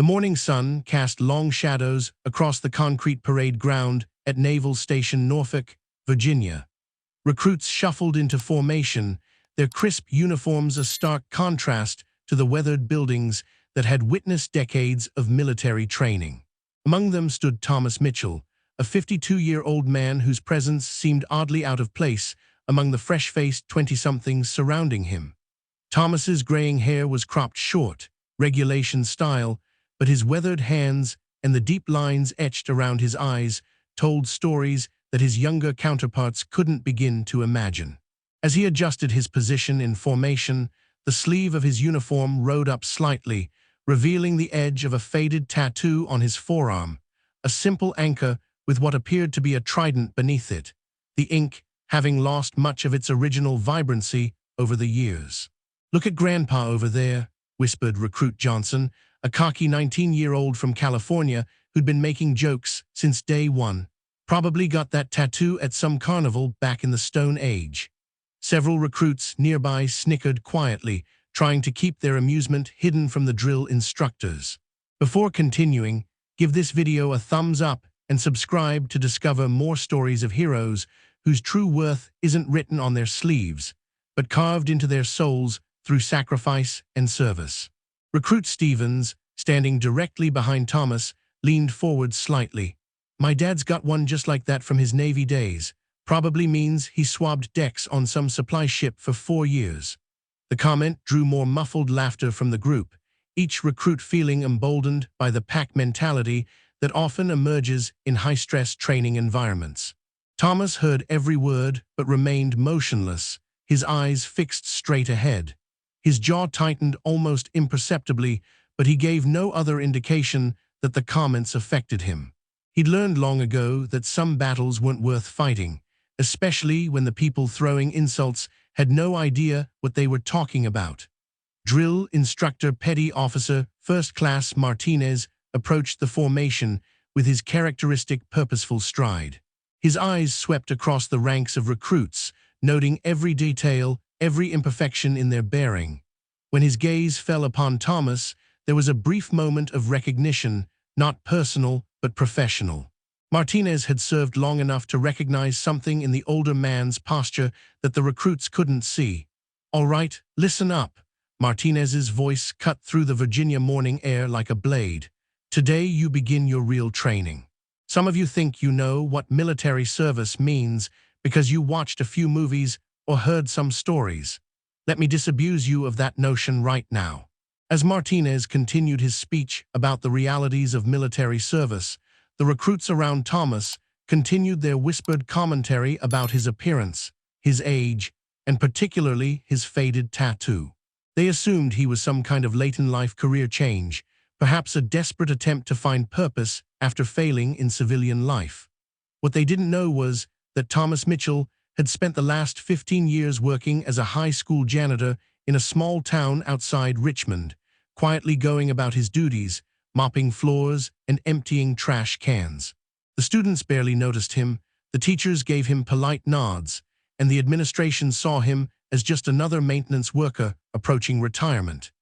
The morning sun cast long shadows across the concrete parade ground at Naval Station Norfolk, Virginia. Recruits shuffled into formation, their crisp uniforms a stark contrast to the weathered buildings that had witnessed decades of military training. Among them stood Thomas Mitchell, a 52-year-old man whose presence seemed oddly out of place among the fresh-faced 20-somethings surrounding him. Thomas's graying hair was cropped short, regulation style, but his weathered hands and the deep lines etched around his eyes told stories that his younger counterparts couldn't begin to imagine. As he adjusted his position in formation, the sleeve of his uniform rode up slightly, revealing the edge of a faded tattoo on his forearm, a simple anchor with what appeared to be a trident beneath it, the ink having lost much of its original vibrancy over the years. "Look at Grandpa over there," whispered Recruit Johnson, a cocky 19-year-old from California who'd been making jokes since day one. Probably got that tattoo at some carnival back in the Stone Age. Several recruits nearby snickered quietly, trying to keep their amusement hidden from the drill instructors. Before continuing, give this video a thumbs up and subscribe to discover more stories of heroes whose true worth isn't written on their sleeves, but carved into their souls through sacrifice and service. Recruit Stevens, standing directly behind Thomas, leaned forward slightly. "My dad's got one just like that from his Navy days. Probably means he swabbed decks on some supply ship for 4 years." The comment drew more muffled laughter from the group, each recruit feeling emboldened by the pack mentality that often emerges in high-stress training environments. Thomas heard every word but remained motionless, his eyes fixed straight ahead. His jaw tightened almost imperceptibly, but he gave no other indication that the comments affected him. He'd learned long ago that some battles weren't worth fighting, especially when the people throwing insults had no idea what they were talking about. Drill Instructor Petty Officer First Class Martinez approached the formation with his characteristic purposeful stride. His eyes swept across the ranks of recruits, noting every detail, every imperfection in their bearing. When his gaze fell upon Thomas, there was a brief moment of recognition, not personal, but professional. Martinez had served long enough to recognize something in the older man's posture that the recruits couldn't see. "All right, listen up." Martinez's voice cut through the Virginia morning air like a blade. "Today you begin your real training. Some of you think you know what military service means because you watched a few movies or heard some stories. Let me disabuse you of that notion right now." As Martinez continued his speech about the realities of military service, the recruits around Thomas continued their whispered commentary about his appearance, his age, and particularly his faded tattoo. They assumed he was some kind of late-in-life career change, perhaps a desperate attempt to find purpose after failing in civilian life. What they didn't know was that Thomas Mitchell had spent the last 15 years working as a high school janitor in a small town outside Richmond, quietly going about his duties, mopping floors and emptying trash cans. The students barely noticed him, the teachers gave him polite nods, and the administration saw him as just another maintenance worker approaching retirement.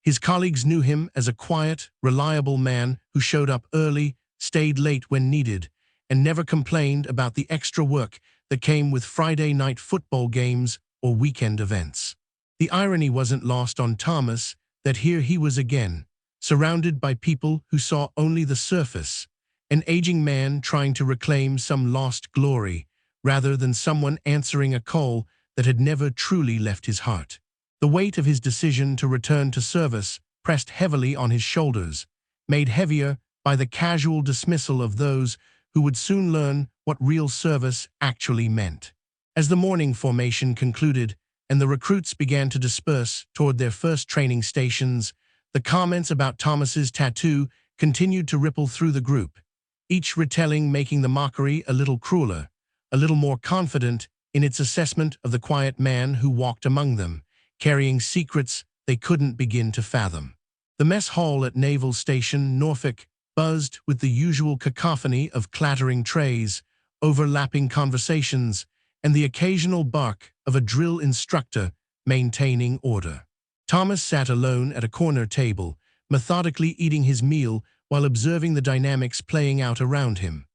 His colleagues knew him as a quiet, reliable man who showed up early, stayed late when needed, and never complained about the extra work that came with Friday night football games or weekend events. The irony wasn't lost on Thomas that here he was again, surrounded by people who saw only the surface, an aging man trying to reclaim some lost glory, rather than someone answering a call that had never truly left his heart. The weight of his decision to return to service pressed heavily on his shoulders, made heavier by the casual dismissal of those who would soon learn what real service actually meant. As the morning formation concluded and the recruits began to disperse toward their first training stations, the comments about Thomas's tattoo continued to ripple through the group, each retelling making the mockery a little crueler, a little more confident in its assessment of the quiet man who walked among them, carrying secrets they couldn't begin to fathom. The mess hall at Naval Station Norfolk buzzed with the usual cacophony of clattering trays, overlapping conversations, and the occasional bark of a drill instructor maintaining order. Thomas sat alone at a corner table, methodically eating his meal while observing the dynamics playing out around him.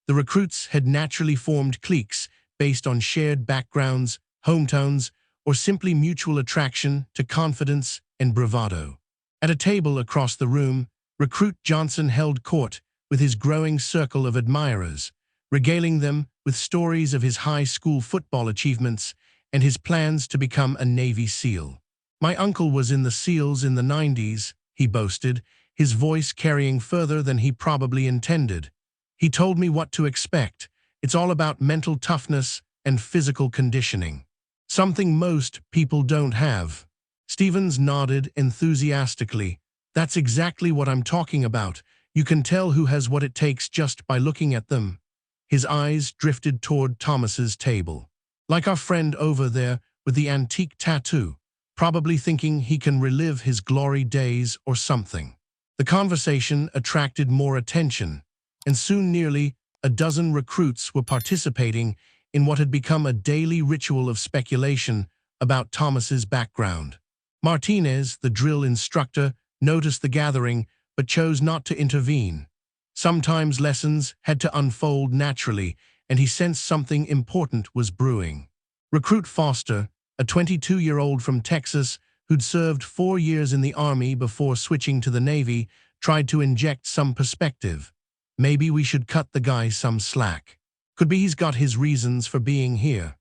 The recruits had naturally formed cliques based on shared backgrounds, hometowns, or simply mutual attraction to confidence and bravado. At a table across the room, Recruit Johnson held court with his growing circle of admirers, regaling them with stories of his high school football achievements and his plans to become a Navy SEAL. "My uncle was in the SEALs in the 90s, he boasted, his voice carrying further than he probably intended. "He told me what to expect. It's all about mental toughness and physical conditioning. Something most people don't have." Stevens nodded enthusiastically. "That's exactly what I'm talking about. You can tell who has what it takes just by looking at them." His eyes drifted toward Thomas's table. "Like our friend over there with the antique tattoo, probably thinking he can relive his glory days or something." The conversation attracted more attention, and soon nearly a dozen recruits were participating in what had become a daily ritual of speculation about Thomas's background. Martinez, the drill instructor, noticed the gathering but chose not to intervene. Sometimes lessons had to unfold naturally, and he sensed something important was brewing. Recruit Foster, a 22-year-old from Texas who'd served 4 years in the Army before switching to the Navy, tried to inject some perspective. "Maybe we should cut the guy some slack. Could be he's got his reasons for being here."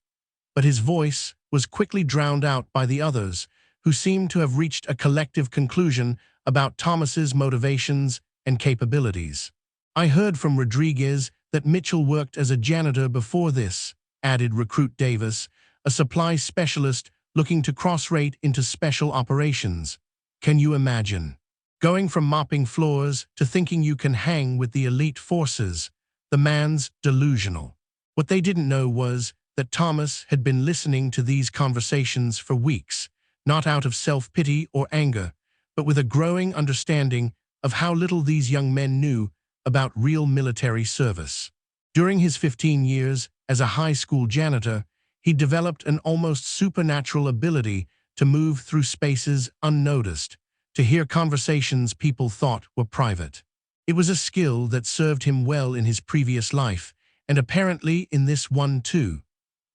But his voice was quickly drowned out by the others, who seemed to have reached a collective conclusion about Thomas's motivations and capabilities. "I heard from Rodriguez that Mitchell worked as a janitor before this," added Recruit Davis, a supply specialist looking to cross-rate into special operations. "Can you imagine? Going from mopping floors to thinking you can hang with the elite forces." The man's delusional. What they didn't know was that Thomas had been listening to these conversations for weeks, not out of self-pity or anger, but with a growing understanding of how little these young men knew about real military service. During his 15 years as a high school janitor, he developed an almost supernatural ability to move through spaces unnoticed, to hear conversations people thought were private. It was a skill that served him well in his previous life, and apparently in this one too.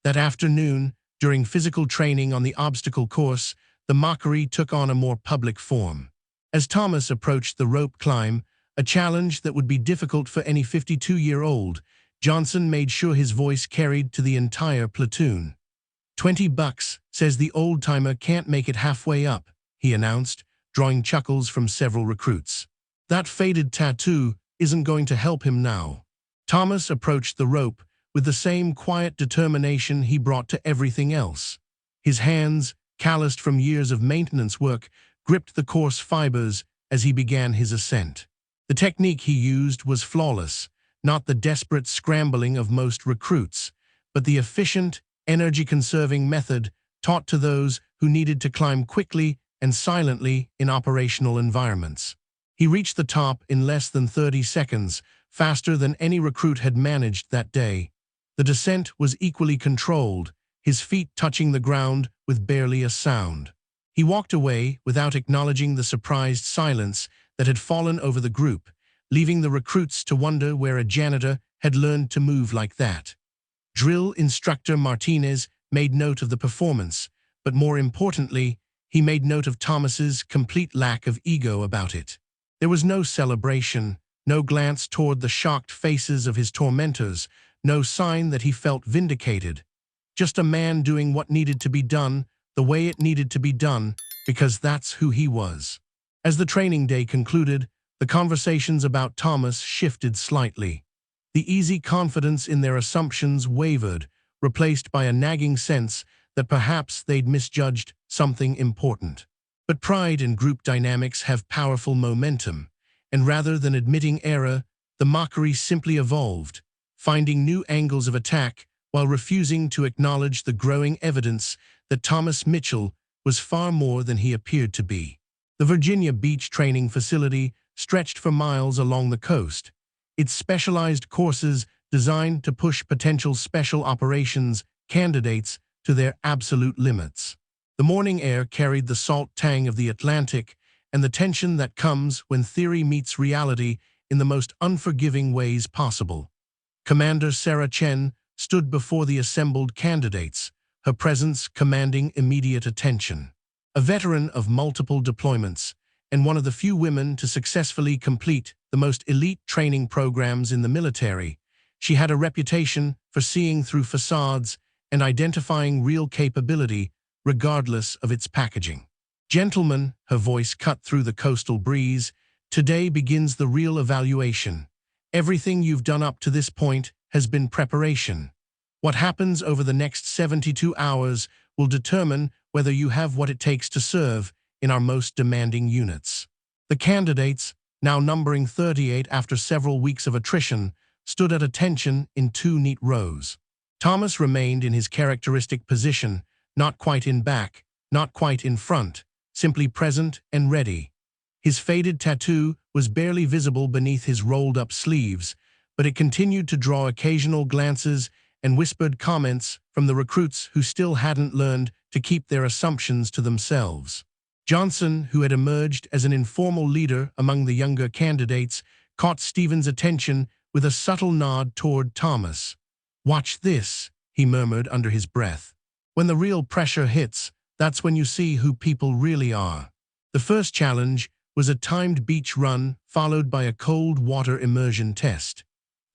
That afternoon, during physical training on the obstacle course, the mockery took on a more public form. As Thomas approached the rope climb, a challenge that would be difficult for any 52-year-old, Johnson made sure his voice carried to the entire platoon. $20 says the old-timer can't make it halfway up," he announced, drawing chuckles from several recruits. "That faded tattoo isn't going to help him now." Thomas approached the rope with the same quiet determination he brought to everything else. His hands, calloused from years of maintenance work, gripped the coarse fibers as he began his ascent. The technique he used was flawless, not the desperate scrambling of most recruits, but the efficient, energy-conserving method taught to those who needed to climb quickly and silently in operational environments. He reached the top in less than 30 seconds, faster than any recruit had managed that day. The descent was equally controlled, his feet touching the ground with barely a sound. He walked away without acknowledging the surprised silence that had fallen over the group, leaving the recruits to wonder where a janitor had learned to move like that. Drill instructor Martinez made note of the performance, but more importantly, he made note of Thomas's complete lack of ego about it. There was no celebration, no glance toward the shocked faces of his tormentors, no sign that he felt vindicated. Just a man doing what needed to be done, the way it needed to be done, because that's who he was. As the training day concluded, the conversations about Thomas shifted slightly. The easy confidence in their assumptions wavered, replaced by a nagging sense that perhaps they'd misjudged something important. But pride and group dynamics have powerful momentum, and rather than admitting error, the mockery simply evolved, finding new angles of attack while refusing to acknowledge the growing evidence that Thomas Mitchell was far more than he appeared to be. The Virginia Beach training facility stretched for miles along the coast, its specialized courses designed to push potential special operations candidates to their absolute limits. The morning air carried the salt tang of the Atlantic, and the tension that comes when theory meets reality in the most unforgiving ways possible. Commander Sarah Chen stood before the assembled candidates, her presence commanding immediate attention. A veteran of multiple deployments, and one of the few women to successfully complete the most elite training programs in the military, she had a reputation for seeing through facades and identifying real capability regardless of its packaging. "Gentlemen," her voice cut through the coastal breeze, "today begins the real evaluation. Everything you've done up to this point has been preparation. What happens over the next 72 hours will determine whether you have what it takes to serve in our most demanding units." The candidates, now numbering 38 after several weeks of attrition, stood at attention in two neat rows. Thomas remained in his characteristic position, not quite in back, not quite in front, simply present and ready. His faded tattoo was barely visible beneath his rolled-up sleeves, but it continued to draw occasional glances and whispered comments from the recruits who still hadn't learned to keep their assumptions to themselves. Johnson, who had emerged as an informal leader among the younger candidates, caught Stephen's attention with a subtle nod toward Thomas. "Watch this," he murmured under his breath. "When the real pressure hits, that's when you see who people really are." The first challenge was a timed beach run followed by a cold water immersion test.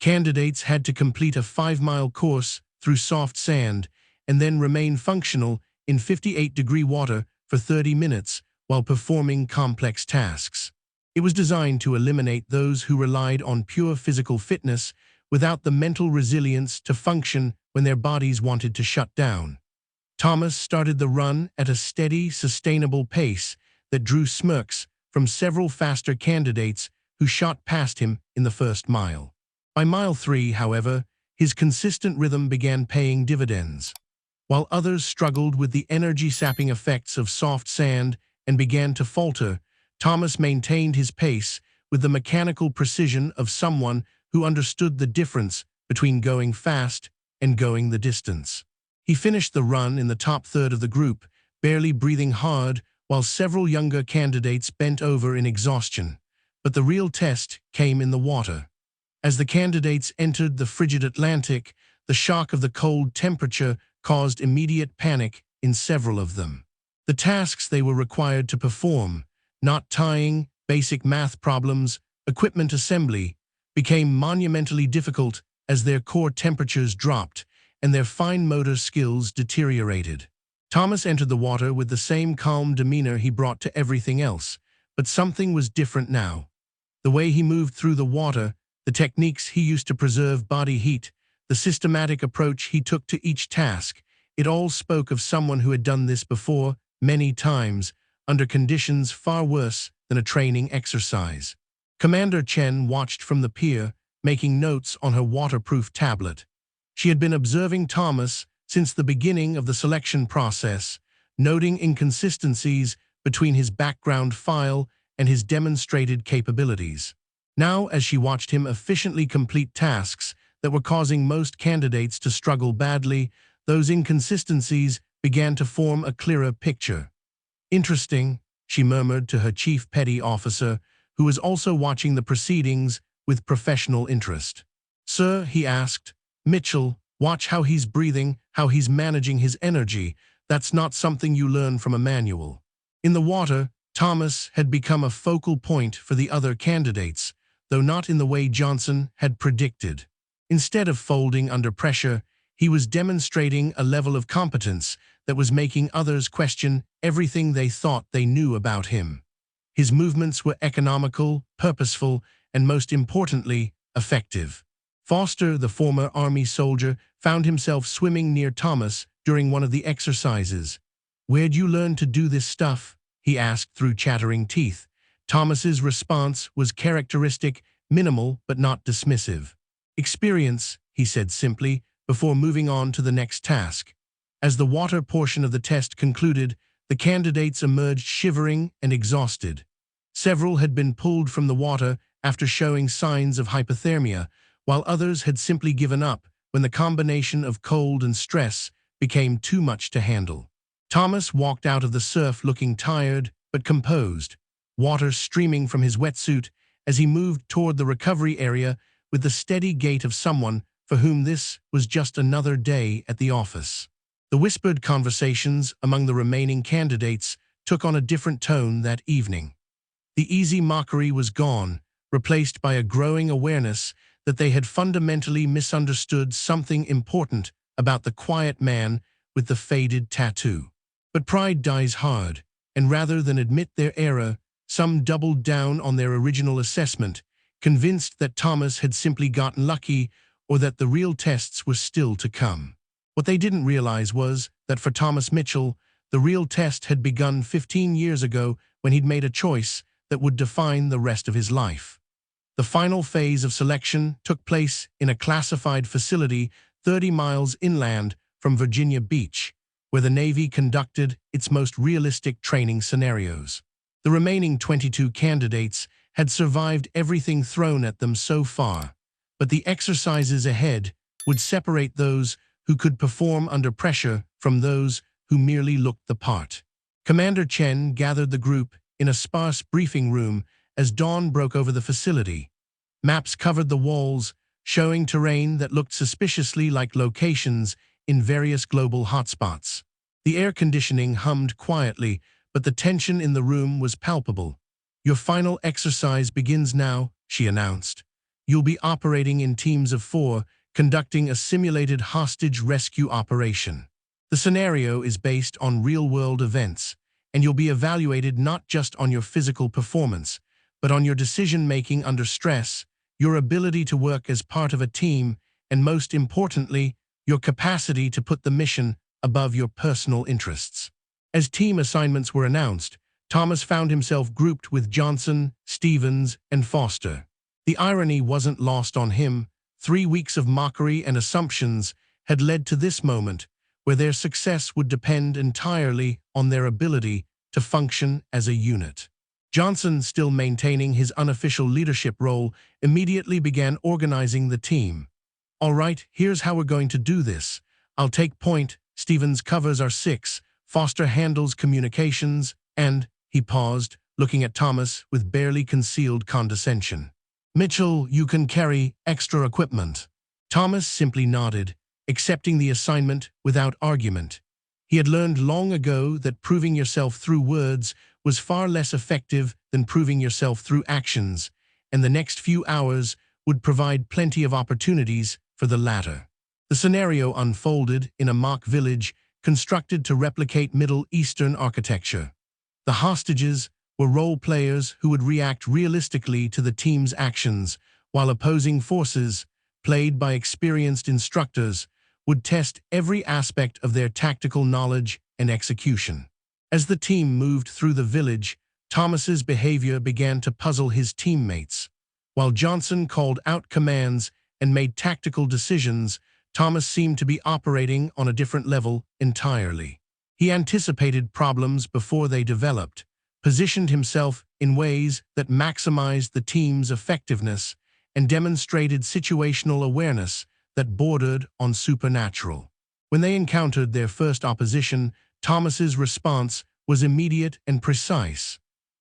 Candidates had to complete a 5-mile course through soft sand and then remain functional in 58-degree water for 30 minutes while performing complex tasks. It was designed to eliminate those who relied on pure physical fitness without the mental resilience to function when their bodies wanted to shut down. Thomas started the run at a steady, sustainable pace that drew smirks from several faster candidates who shot past him in the first mile. By mile 3, however, his consistent rhythm began paying dividends. While others struggled with the energy-sapping effects of soft sand and began to falter, Thomas maintained his pace with the mechanical precision of someone who understood the difference between going fast and going the distance. He finished the run in the top third of the group, barely breathing hard, while several younger candidates bent over in exhaustion. But the real test came in the water. As the candidates entered the frigid Atlantic, the shock of the cold temperature caused immediate panic in several of them. The tasks they were required to perform, knot tying, basic math problems, equipment assembly, became monumentally difficult as their core temperatures dropped and their fine motor skills deteriorated. Thomas entered the water with the same calm demeanor he brought to everything else, but something was different now. The way he moved through the water, the techniques he used to preserve body heat, the systematic approach he took to each task, it all spoke of someone who had done this before, many times, under conditions far worse than a training exercise. Commander Chen watched from the pier, making notes on her waterproof tablet. She had been observing Thomas since the beginning of the selection process, noting inconsistencies between his background file and his demonstrated capabilities. Now, as she watched him efficiently complete tasks that were causing most candidates to struggle badly, those inconsistencies began to form a clearer picture. "Interesting," she murmured to her chief petty officer, who was also watching the proceedings with professional interest. "Sir," he asked, "Mitchell, watch how he's breathing, how he's managing his energy. That's not something you learn from a manual." In the water, Thomas had become a focal point for the other candidates, though not in the way Johnson had predicted. Instead of folding under pressure, he was demonstrating a level of competence that was making others question everything they thought they knew about him. His movements were economical, purposeful, and most importantly, effective. Foster, the former Army soldier, found himself swimming near Thomas during one of the exercises. "Where'd you learn to do this stuff?" he asked through chattering teeth. Thomas's response was characteristic, minimal but not dismissive. "Experience," he said simply, before moving on to the next task. As the water portion of the test concluded, the candidates emerged shivering and exhausted. Several had been pulled from the water after showing signs of hypothermia, while others had simply given up when the combination of cold and stress became too much to handle. Thomas walked out of the surf looking tired but composed. water streaming from his wetsuit as he moved toward the recovery area with the steady gait of someone for whom this was just another day at the office. The whispered conversations among the remaining candidates took on a different tone that evening. The easy mockery was gone, replaced by a growing awareness that they had fundamentally misunderstood something important about the quiet man with the faded tattoo. But pride dies hard, and rather than admit their error, some doubled down on their original assessment, convinced that Thomas had simply gotten lucky or that the real tests were still to come. What they didn't realize was that for Thomas Mitchell, the real test had begun 15 years ago when he'd made a choice that would define the rest of his life. The final phase of selection took place in a classified facility 30 miles inland from Virginia Beach, where the Navy conducted its most realistic training scenarios. The remaining 22 candidates had survived everything thrown at them so far, but the exercises ahead would separate those who could perform under pressure from those who merely looked the part. Commander Chen gathered the group in a sparse briefing room as dawn broke over the facility. Maps covered the walls, showing terrain that looked suspiciously like locations in various global hotspots. The air conditioning hummed quietly, but the tension in the room was palpable. "Your final exercise begins now," she announced. "You'll be operating in teams of 4, conducting a simulated hostage rescue operation. The scenario is based on real-world events, and you'll be evaluated not just on your physical performance, but on your decision-making under stress, your ability to work as part of a team, and most importantly, your capacity to put the mission above your personal interests." As team assignments were announced, Thomas found himself grouped with Johnson, Stevens, and Foster. The irony wasn't lost on him. 3 weeks of mockery and assumptions had led to this moment, where their success would depend entirely on their ability to function as a unit. Johnson, still maintaining his unofficial leadership role, immediately began organizing the team. "All right, here's how we're going to do this. I'll take point, Stevens covers our 6, Foster handles communications, and," he paused, looking at Thomas with barely concealed condescension, "Mitchell, you can carry extra equipment." Thomas simply nodded, accepting the assignment without argument. He had learned long ago that proving yourself through words was far less effective than proving yourself through actions, and the next few hours would provide plenty of opportunities for the latter. The scenario unfolded in a mock village constructed to replicate Middle Eastern architecture. The hostages were role players who would react realistically to the team's actions, while opposing forces, played by experienced instructors, would test every aspect of their tactical knowledge and execution. As the team moved through the village, Thomas's behavior began to puzzle his teammates. While Johnson called out commands and made tactical decisions, Thomas seemed to be operating on a different level entirely. He anticipated problems before they developed, positioned himself in ways that maximized the team's effectiveness, and demonstrated situational awareness that bordered on supernatural. When they encountered their first opposition, Thomas's response was immediate and precise.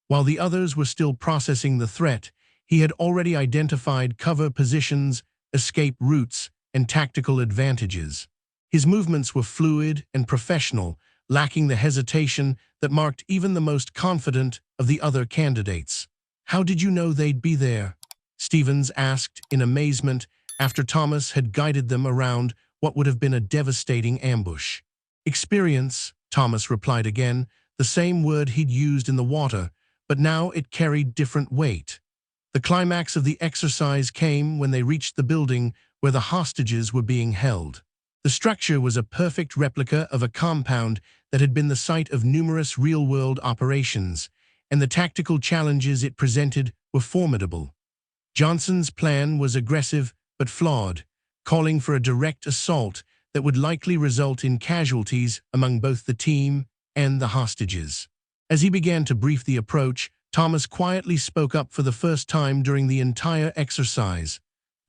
While the others were still processing the threat, he had already identified cover positions, escape routes, and tactical advantages. His movements were fluid and professional, lacking the hesitation that marked even the most confident of the other candidates. "How did you know they'd be there?" Stevens asked in amazement after Thomas had guided them around what would have been a devastating ambush. "Experience," Thomas replied again, the same word he'd used in the water, but now it carried different weight. The climax of the exercise came when they reached the building where the hostages were being held. The structure was a perfect replica of a compound that had been the site of numerous real-world operations, and the tactical challenges it presented were formidable. Johnson's plan was aggressive but flawed, calling for a direct assault that would likely result in casualties among both the team and the hostages. As he began to brief the approach, Thomas quietly spoke up for the first time during the entire exercise.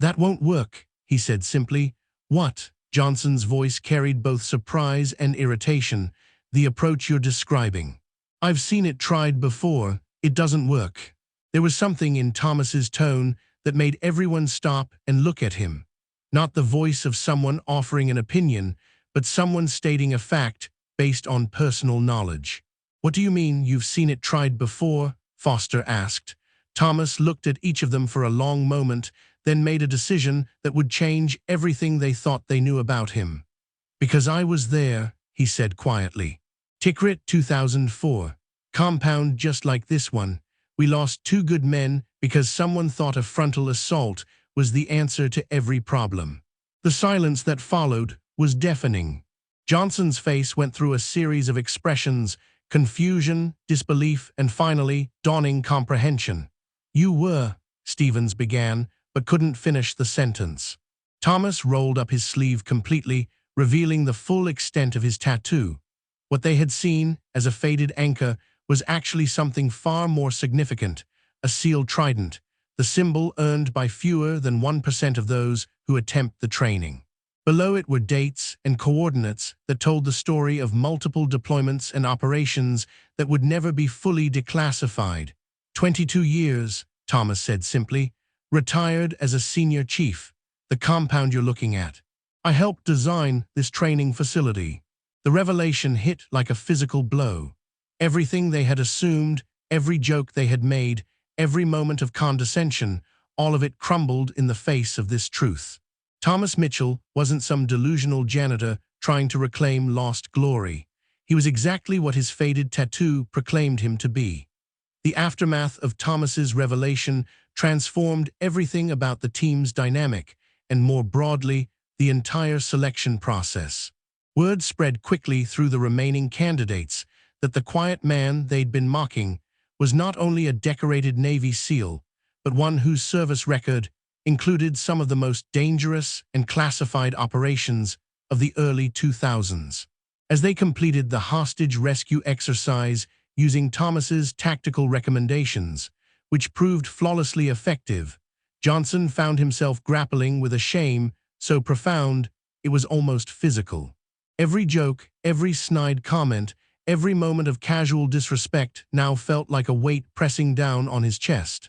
"That won't work," he said simply. "What?" Johnson's voice carried both surprise and irritation. "The approach you're describing. I've seen it tried before. It doesn't work. There was something in Thomas's tone that made everyone stop and look at him. Not the voice of someone offering an opinion, but someone stating a fact based on personal knowledge. "What do you mean you've seen it tried before?" Foster asked. Thomas looked at each of them for a long moment, then made a decision that would change everything they thought they knew about him. "Because I was there," he said quietly. "Tikrit 2004. Compound just like this one. We lost 2 good men because someone thought a frontal assault was the answer to every problem." The silence that followed was deafening. Johnson's face went through a series of expressions: confusion, disbelief, and finally, dawning comprehension. "You were," Stevens began, but couldn't finish the sentence. Thomas rolled up his sleeve completely, revealing the full extent of his tattoo. What they had seen as a faded anchor was actually something far more significant: a sealed trident, the symbol earned by fewer than 1% of those who attempt the training. Below it were dates and coordinates that told the story of multiple deployments and operations that would never be fully declassified. 22 years, Thomas said simply. "Retired as a senior chief. The compound you're looking at. I helped design this training facility." The revelation hit like a physical blow. Everything they had assumed, every joke they had made, every moment of condescension, all of it crumbled in the face of this truth. Thomas Mitchell wasn't some delusional janitor trying to reclaim lost glory. He was exactly what his faded tattoo proclaimed him to be. The aftermath of Thomas's revelation transformed everything about the team's dynamic, and more broadly, the entire selection process. Word spread quickly through the remaining candidates that the quiet man they'd been mocking was not only a decorated Navy SEAL, but one whose service record included some of the most dangerous and classified operations of the early 2000s. As they completed the hostage rescue exercise using Thomas's tactical recommendations, which proved flawlessly effective, Johnson found himself grappling with a shame so profound it was almost physical. Every joke, every snide comment, every moment of casual disrespect now felt like a weight pressing down on his chest.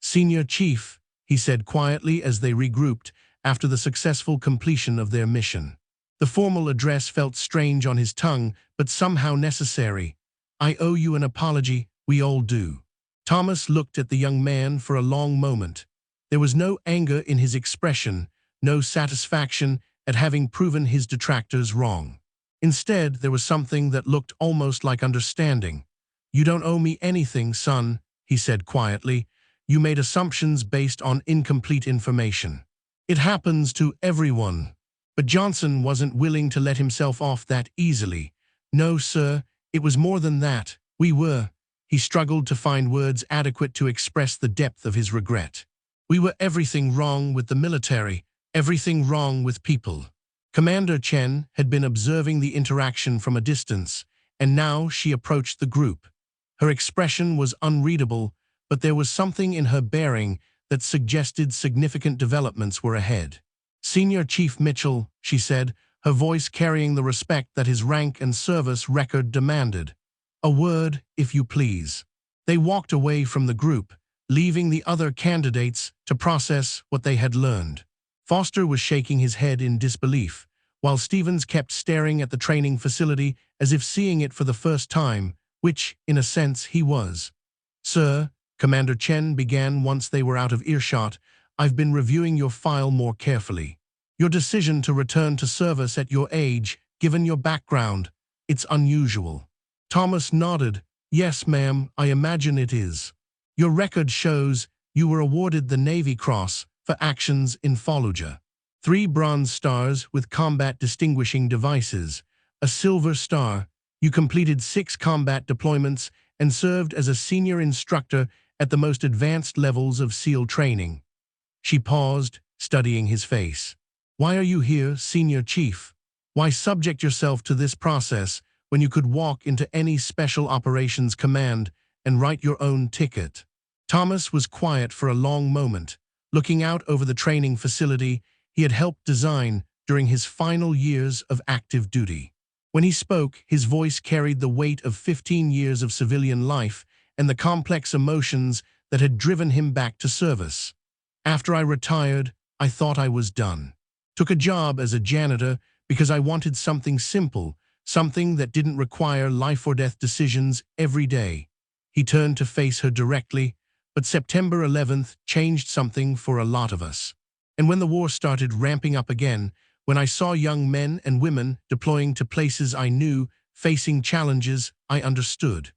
"Senior Chief," he said quietly as they regrouped after the successful completion of their mission. The formal address felt strange on his tongue, but somehow necessary. "I owe you an apology, we all do." Thomas looked at the young man for a long moment. There was no anger in his expression, no satisfaction at having proven his detractors wrong. Instead, there was something that looked almost like understanding. "You don't owe me anything, son," he said quietly. "You made assumptions based on incomplete information. It happens to everyone." But Johnson wasn't willing to let himself off that easily. "No, sir, it was more than that. We were." He struggled to find words adequate to express the depth of his regret. "We were everything wrong with the military, everything wrong with people." Commander Chen had been observing the interaction from a distance, and now she approached the group. Her expression was unreadable, but there was something in her bearing that suggested significant developments were ahead. "Senior Chief Mitchell," she said, her voice carrying the respect that his rank and service record demanded. "A word, if you please." They walked away from the group, leaving the other candidates to process what they had learned. Foster was shaking his head in disbelief, while Stevens kept staring at the training facility as if seeing it for the first time, which, in a sense, he was. "Sir," Commander Chen began once they were out of earshot, "I've been reviewing your file more carefully. Your decision to return to service at your age, given your background, it's unusual." Thomas nodded. "Yes, ma'am, I imagine it is. Your record shows you were awarded the Navy Cross for actions in Fallujah. 3 bronze stars with combat distinguishing devices, a silver star. You completed 6 combat deployments and served as a senior instructor at the most advanced levels of SEAL training." She paused, studying his face. "Why are you here, Senior Chief? Why subject yourself to this process when you could walk into any Special Operations Command and write your own ticket?" Thomas was quiet for a long moment, looking out over the training facility he had helped design during his final years of active duty. When he spoke, his voice carried the weight of 15 years of civilian life and the complex emotions that had driven him back to service. After I retired, I thought I was done. Took a job as a janitor because I wanted something simple, something that didn't require life-or-death decisions every day. He turned to face her directly, but September 11th changed something for a lot of us. And when the war started ramping up again, when I saw young men and women deploying to places I knew, facing challenges I understood,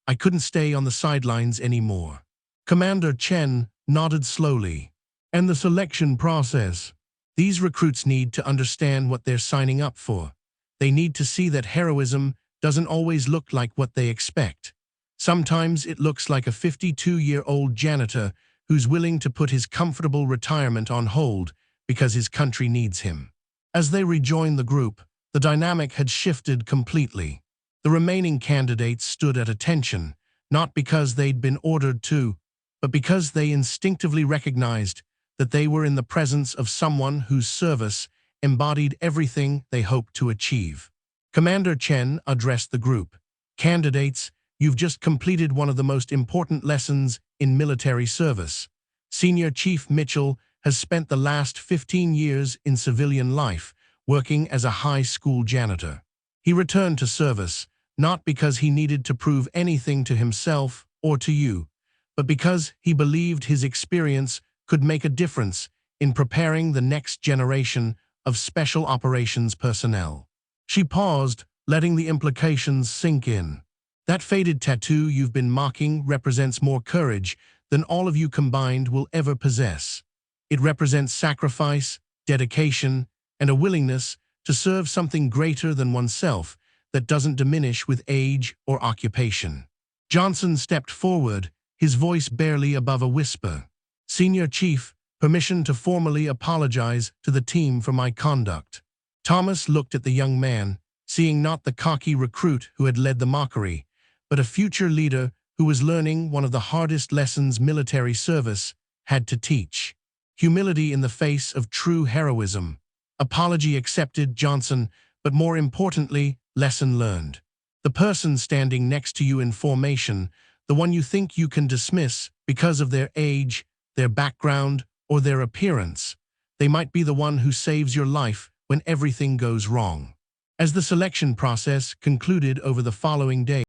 I couldn't stay on the sidelines anymore. Commander Chen nodded slowly. And the selection process. These recruits need to understand what they're signing up for. They need to see that heroism doesn't always look like what they expect. Sometimes it looks like a 52-year-old janitor who's willing to put his comfortable retirement on hold because his country needs him. As they rejoined the group, the dynamic had shifted completely. The remaining candidates stood at attention, not because they'd been ordered to, but because they instinctively recognized that they were in the presence of someone whose service embodied everything they hoped to achieve. Commander Chen addressed the group. Candidates, you've just completed one of the most important lessons in military service. Senior Chief Mitchell has spent the last 15 years in civilian life, working as a high school janitor. He returned to service, not because he needed to prove anything to himself or to you, but because he believed his experience could make a difference in preparing the next generation of special operations personnel. She paused, letting the implications sink in. That faded tattoo you've been mocking represents more courage than all of you combined will ever possess. It represents sacrifice, dedication, and a willingness to serve something greater than oneself that doesn't diminish with age or occupation. Johnson stepped forward, his voice barely above a whisper. Senior Chief, permission to formally apologize to the team for my conduct. Thomas looked at the young man, seeing not the cocky recruit who had led the mockery, but a future leader who was learning one of the hardest lessons military service had to teach. Humility in the face of true heroism. Apology accepted, Johnson, but more importantly, lesson learned. The person standing next to you in formation, the one you think you can dismiss because of their age, their background, or their appearance, they might be the one who saves your life when everything goes wrong. As the selection process concluded over the following day,